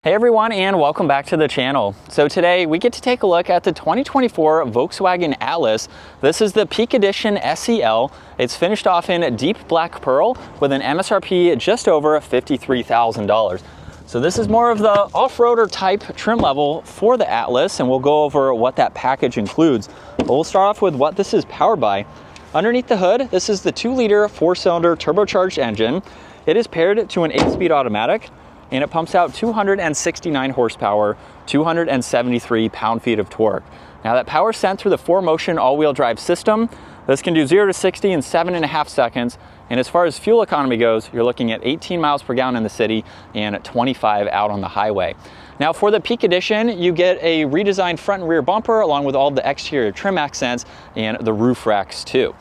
Hey everyone, and welcome back to the channel. So today we get to take a look at the 2024 Volkswagen Atlas. This is the Peak Edition SEL. It's finished off in deep black pearl with an MSRP just over $53,000. So this is more of the off-roader type trim level for the Atlas, and we'll go over what that package includes. But we'll start off with what this is powered by. Underneath the hood, this is the 2-liter 4-cylinder turbocharged engine. It is paired to an 8-speed automatic, and it pumps out 269 horsepower, 273 pound-feet of torque. Now that power is sent through the 4Motion all-wheel drive system. This can do 0 to 60 in 7.5 seconds. And as far as fuel economy goes, you're looking at 18 miles per gallon in the city and 25 out on the highway. Now for the Peak Edition, you get a redesigned front and rear bumper along with all the exterior trim accents and the roof racks too.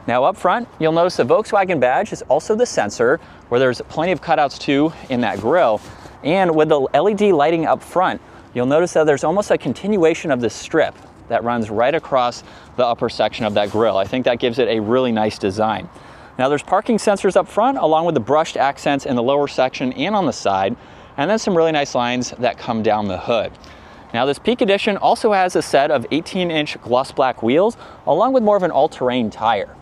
Now up front, you'll notice the Volkswagen badge is also the sensor, where there's plenty of cutouts too in that grille. And with the LED lighting up front, you'll notice that there's almost a continuation of this strip that runs right across the upper section of that grille. I think that gives it a really nice design. Now there's parking sensors up front along with the brushed accents in the lower section and on the side, and then some really nice lines that come down the hood. Now this Peak Edition also has a set of 18-inch gloss black wheels along with more of an all-terrain tire.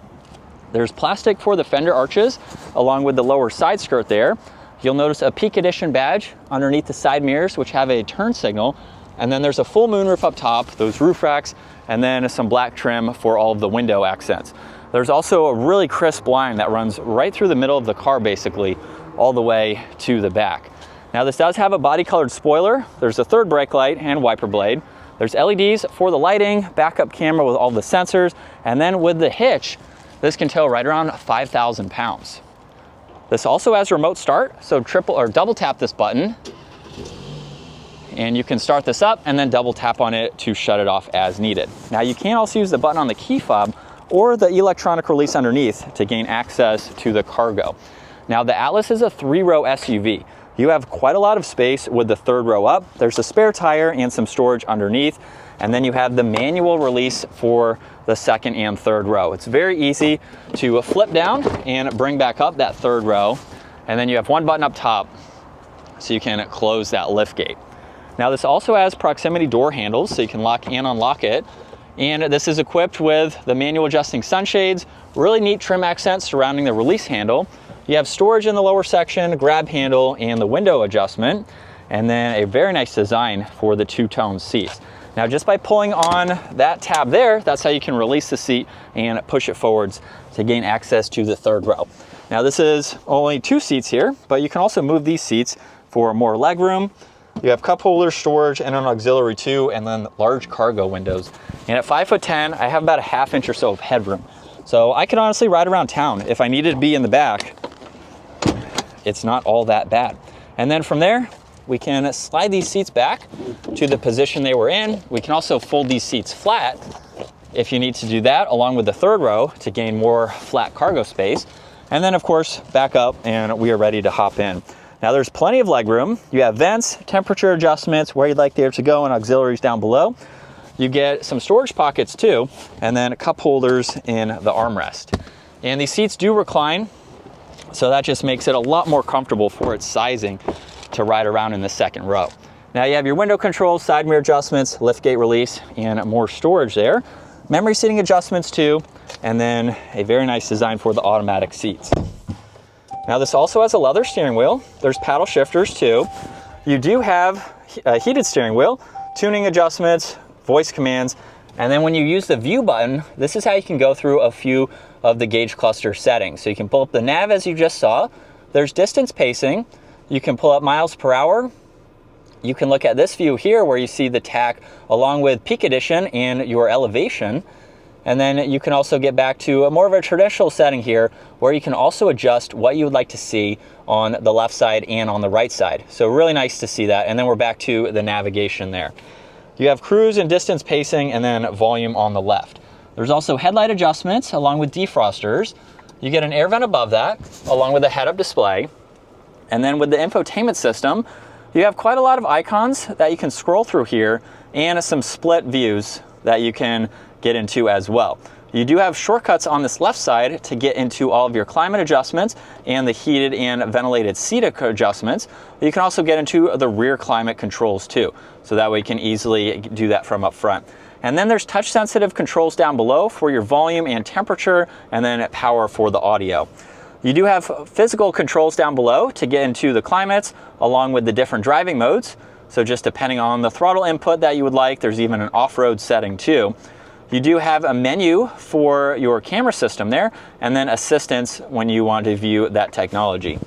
There's plastic for the fender arches along with the lower side skirt there. You'll notice a Peak Edition badge underneath the side mirrors, which have a turn signal. And then there's a full moonroof up top, those roof racks, and then some black trim for all of the window accents. There's also a really crisp line that runs right through the middle of the car, basically, all the way to the back. Now this does have a body colored spoiler. There's a third brake light and wiper blade. There's LEDs for the lighting, backup camera with all the sensors, and then with the hitch, this can tow right around 5,000 pounds. This also has remote start, so triple or double tap this button, and you can start this up and then double tap on it to shut it off as needed. Now you can also use the button on the key fob or the electronic release underneath to gain access to the cargo. Now the Atlas is a 3-row SUV. You have quite a lot of space with the third row up. There's a spare tire and some storage underneath. And then you have the manual release for the second and third row. It's very easy to flip down and bring back up that third row. And then you have one button up top so you can close that lift gate. Now this also has proximity door handles so you can lock and unlock it. And this is equipped with the manual adjusting sunshades, really neat trim accents surrounding the release handle. You have storage in the lower section, grab handle, and the window adjustment. And then a very nice design for the two-tone seats. Now just by pulling on that tab there, that's how you can release the seat and push it forwards to gain access to the third row. Now this is only 2 seats here, but you can also move these seats for more leg room. You have cup holder storage and an auxiliary too, and then large cargo windows. And at 5'10", I have about a ½ inch or so of headroom. So I can honestly ride around town. If I needed to be in the back, it's not all that bad. And then from there, we can slide these seats back to the position they were in. We can also fold these seats flat if you need to do that, along with the third row to gain more flat cargo space. And then of course, back up and we are ready to hop in. Now there's plenty of leg room. You have vents, temperature adjustments, where you'd like the air to go, and auxiliaries down below. You get some storage pockets too, and then cup holders in the armrest. And these seats do recline, so that just makes it a lot more comfortable for its sizing to ride around in the second row. Now you have your window controls, side mirror adjustments, lift gate release, and more storage there. Memory seating adjustments too, and then a very nice design for the automatic seats. Now this also has a leather steering wheel. There's paddle shifters too. You do have a heated steering wheel, tuning adjustments, voice commands, and then when you use the view button, this is how you can go through a few of the gauge cluster settings. So you can pull up the nav as you just saw. There's distance pacing. You can pull up miles per hour. You can look at this view here where you see the tach along with Peak Edition and your elevation. And then you can also get back to a more of a traditional setting here where you can also adjust what you would like to see on the left side and on the right side. So really nice to see that. And then we're back to the navigation there. You have cruise and distance pacing and then volume on the left. There's also headlight adjustments along with defrosters. You get an air vent above that along with a head-up display. And then with the infotainment system, you have quite a lot of icons that you can scroll through here and some split views that you can get into as well. You do have shortcuts on this left side to get into all of your climate adjustments and the heated and ventilated seat adjustments. You can also get into the rear climate controls too, so that way you can easily do that from up front. And then there's touch sensitive controls down below for your volume and temperature, and then power for the audio. You do have physical controls down below to get into the climates along with the different driving modes. So just depending on the throttle input that you would like, there's even an off-road setting too. You do have a menu for your camera system there, and then assistance when you want to view that technology.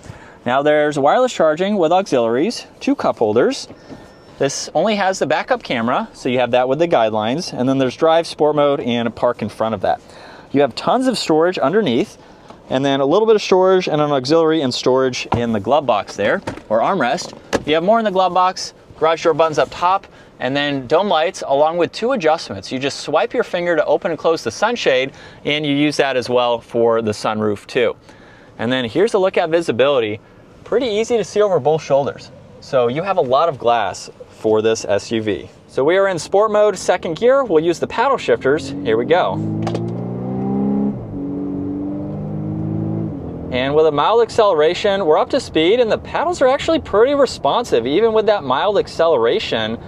Now there's wireless charging with auxiliaries, 2 cup holders. This only has the backup camera, so you have that with the guidelines, and then there's drive, sport mode, and park in front of that. You have tons of storage underneath, and then a little bit of storage and an auxiliary and storage in the glove box there, or armrest. You have more in the glove box, garage door buttons up top, and then dome lights along with 2 adjustments. You just swipe your finger to open and close the sunshade, and you use that as well for the sunroof too. And then here's a look at visibility. Pretty easy to see over both shoulders. So you have a lot of glass for this SUV. So we are in sport mode, 2nd gear. We'll use the paddle shifters. Here we go. And with a mild acceleration, we're up to speed, and the paddles are actually pretty responsive. Even with that mild acceleration,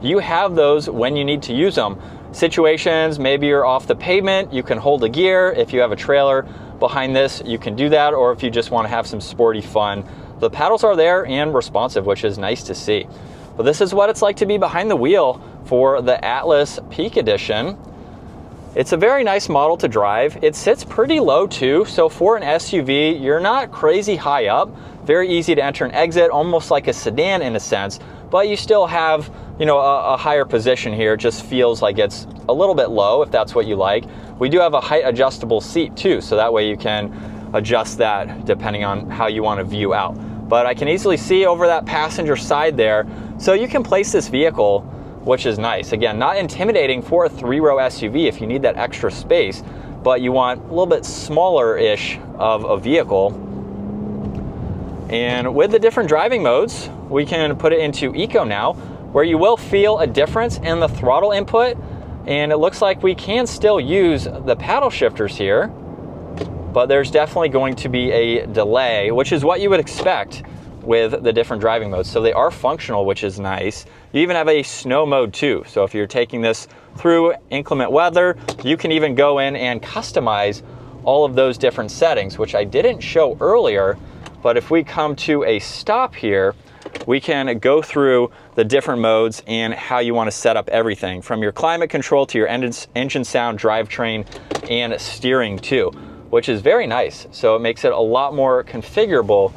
you have those when you need to use them. Situations, maybe you're off the pavement, you can hold a gear. If you have a trailer behind this, you can do that, or if you just want to have some sporty fun. The paddles are there and responsive, which is nice to see. But this is what it's like to be behind the wheel for the Atlas Peak Edition. It's a very nice model to drive. It sits pretty low too, so for an SUV, you're not crazy high up. Very easy to enter and exit, almost like a sedan in a sense, but you still have, you know, a higher position here. It just feels like it's a little bit low if that's what you like. We do have a height adjustable seat too, so that way you can adjust that depending on how you want to view out. But I can easily see over that passenger side there, so you can place this vehicle, which is nice. Again, not intimidating for a 3-row SUV if you need that extra space, but you want a little bit smaller-ish of a vehicle. And with the different driving modes, we can put it into Eco now, where you will feel a difference in the throttle input, and it looks like we can still use the paddle shifters here, but there's definitely going to be a delay, which is what you would expect with the different driving modes. So they are functional, which is nice. You even have a snow mode too. So if you're taking this through inclement weather, you can even go in and customize all of those different settings, which I didn't show earlier. But if we come to a stop here, we can go through the different modes and how you want to set up everything, from your climate control to your engine sound, drivetrain, and steering too, which is very nice. So it makes it a lot more configurable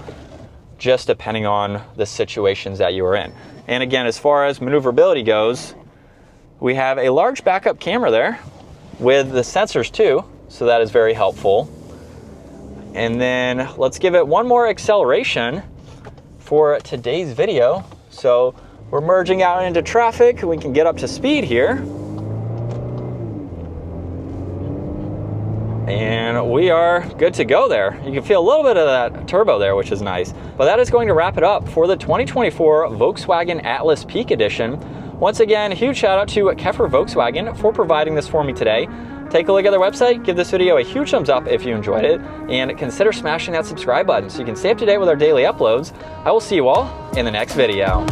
just depending on the situations that you are in. And again, as far as maneuverability goes, we have a large backup camera there with the sensors too, so that is very helpful. And then let's give it one more acceleration for today's video. So we're merging out into traffic. We can get up to speed here. And we are good to go there. You can feel a little bit of that turbo there, which is nice. But that is going to wrap it up for the 2024 Volkswagen Atlas Peak Edition. Once again, huge shout out to FOURR Volkswagen for providing this for me today. Take a look at their website, give this video a huge thumbs up if you enjoyed it, and consider smashing that subscribe button so you can stay up to date with our daily uploads. I will see you all in the next video.